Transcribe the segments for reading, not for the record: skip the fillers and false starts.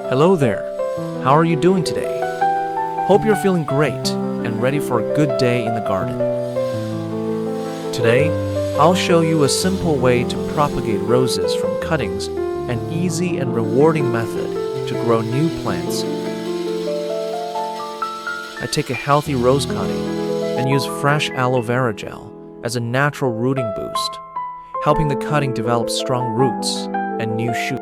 Hello there. How are you doing today? Hope you're feeling great and ready for a good day in the garden. Today, I'll show you a simple way to propagate roses from cuttings, an easy and rewarding method to grow new plants. I take a healthy rose cutting and use fresh aloe vera gel as a natural rooting boost, helping the cutting develop strong roots and new shoots.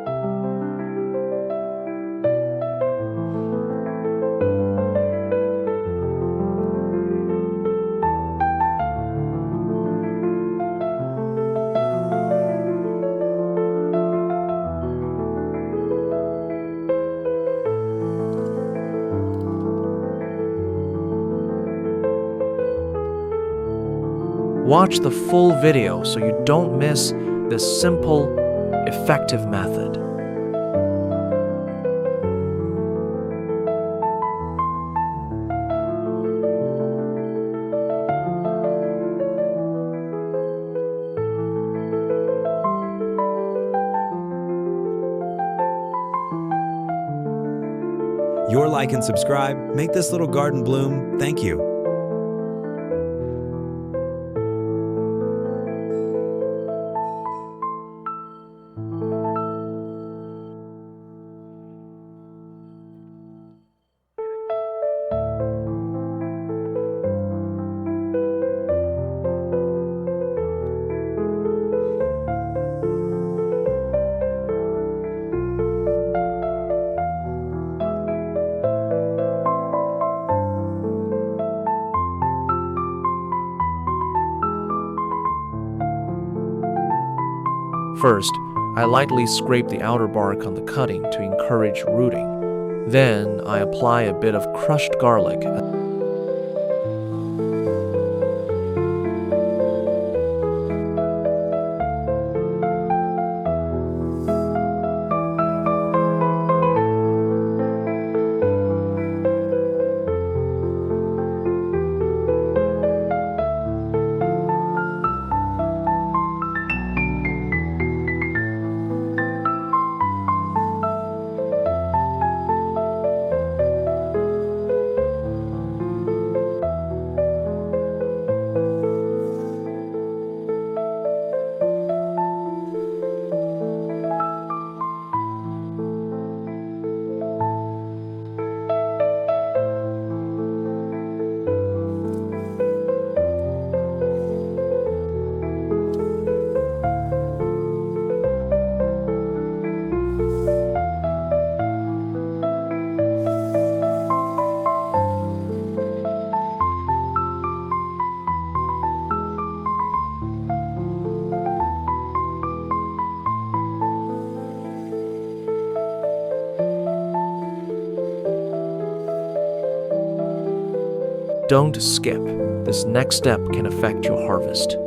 Watch the full video so you don't miss this simple, effective method. Your like and subscribe make this little garden bloom. Thank you. First, I lightly scrape the outer bark on the cutting to encourage rooting. Then, I apply a bit of crushed garlic. Don't skip. This next step can affect your harvest.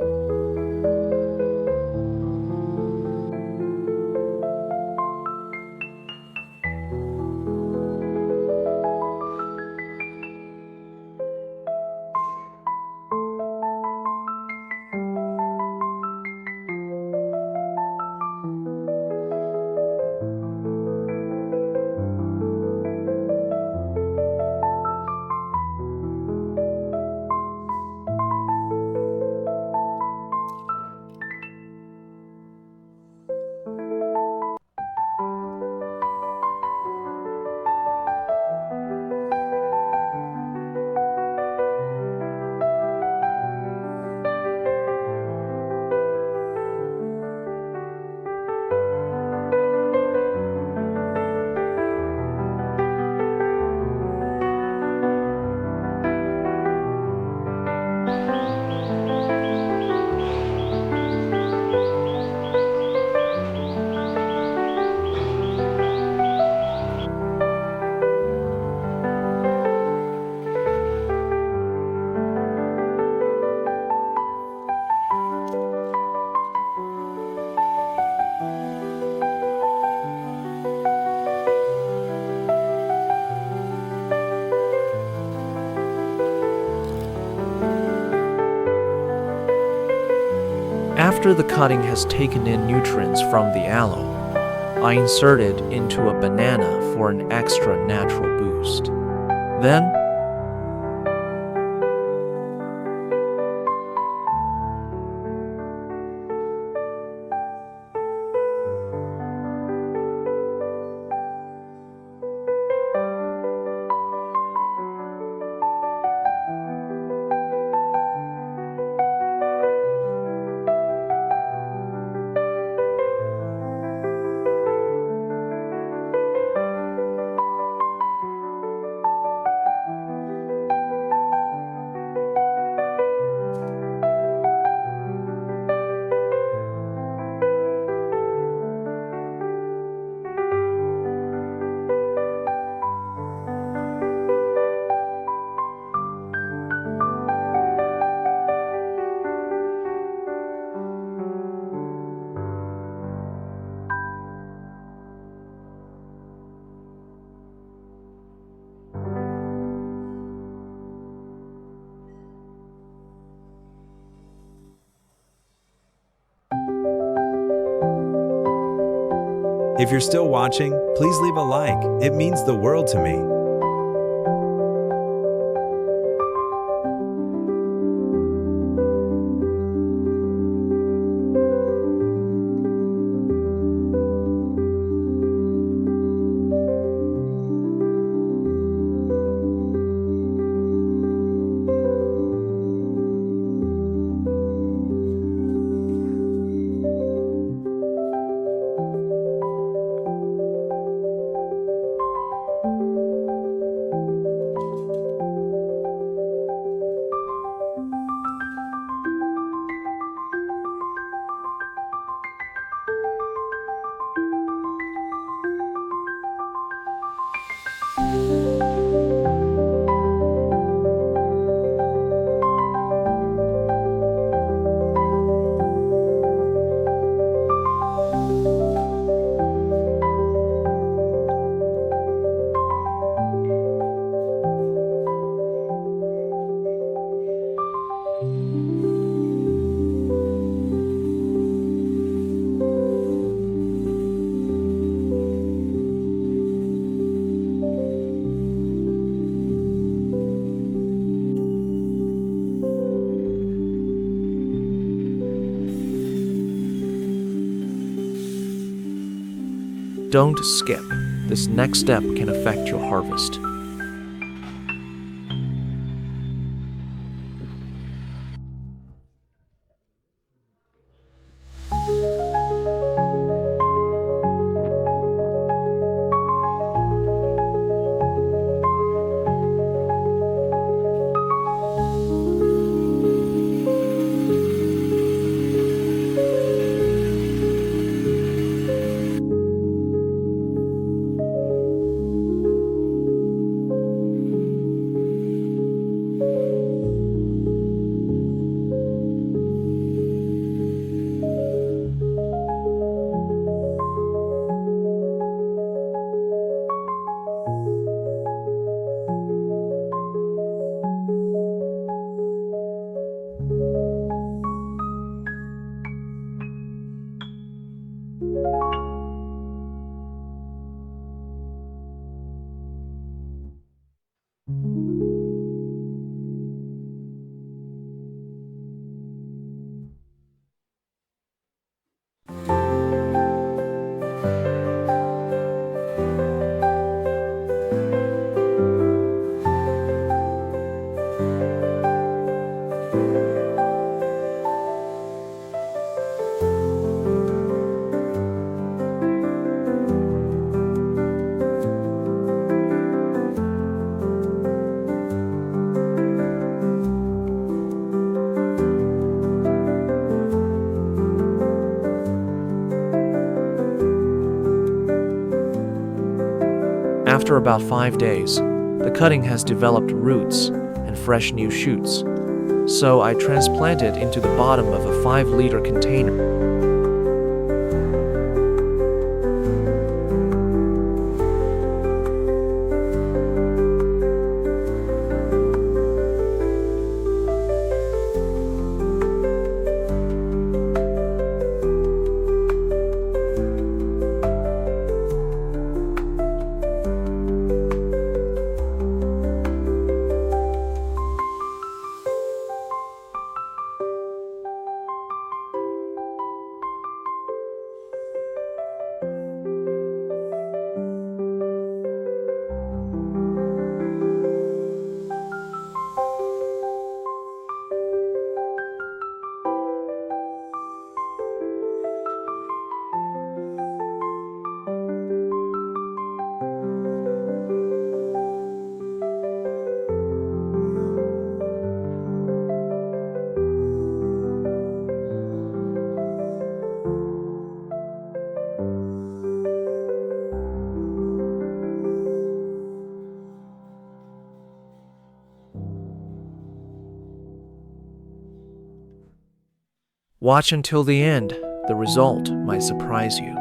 After the cutting has taken in nutrients from the aloe, I insert it into a banana for an extra natural boost. Then, If you're still watching, please leave a like. It means the world to me. don't skip. This next step can affect your harvest. After about 5 days, the cutting has developed roots and fresh new shoots, so I transplant it into the bottom of a 5-liter container. Watch until the end. The result might surprise you.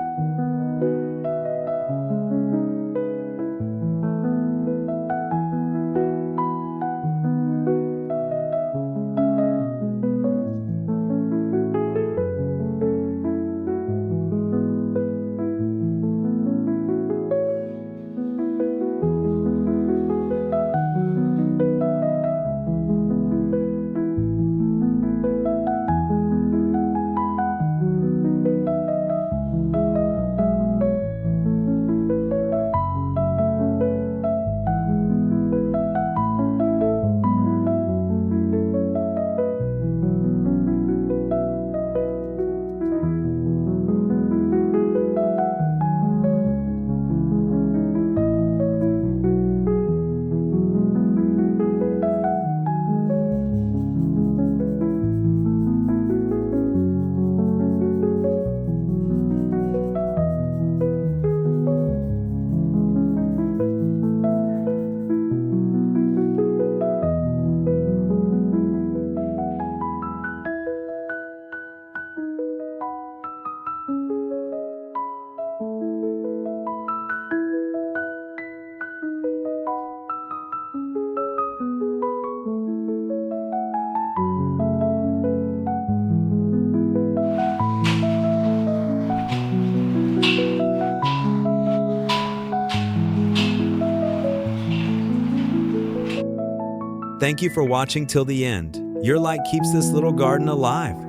Thank you for watching till the end. Your light keeps this little garden alive.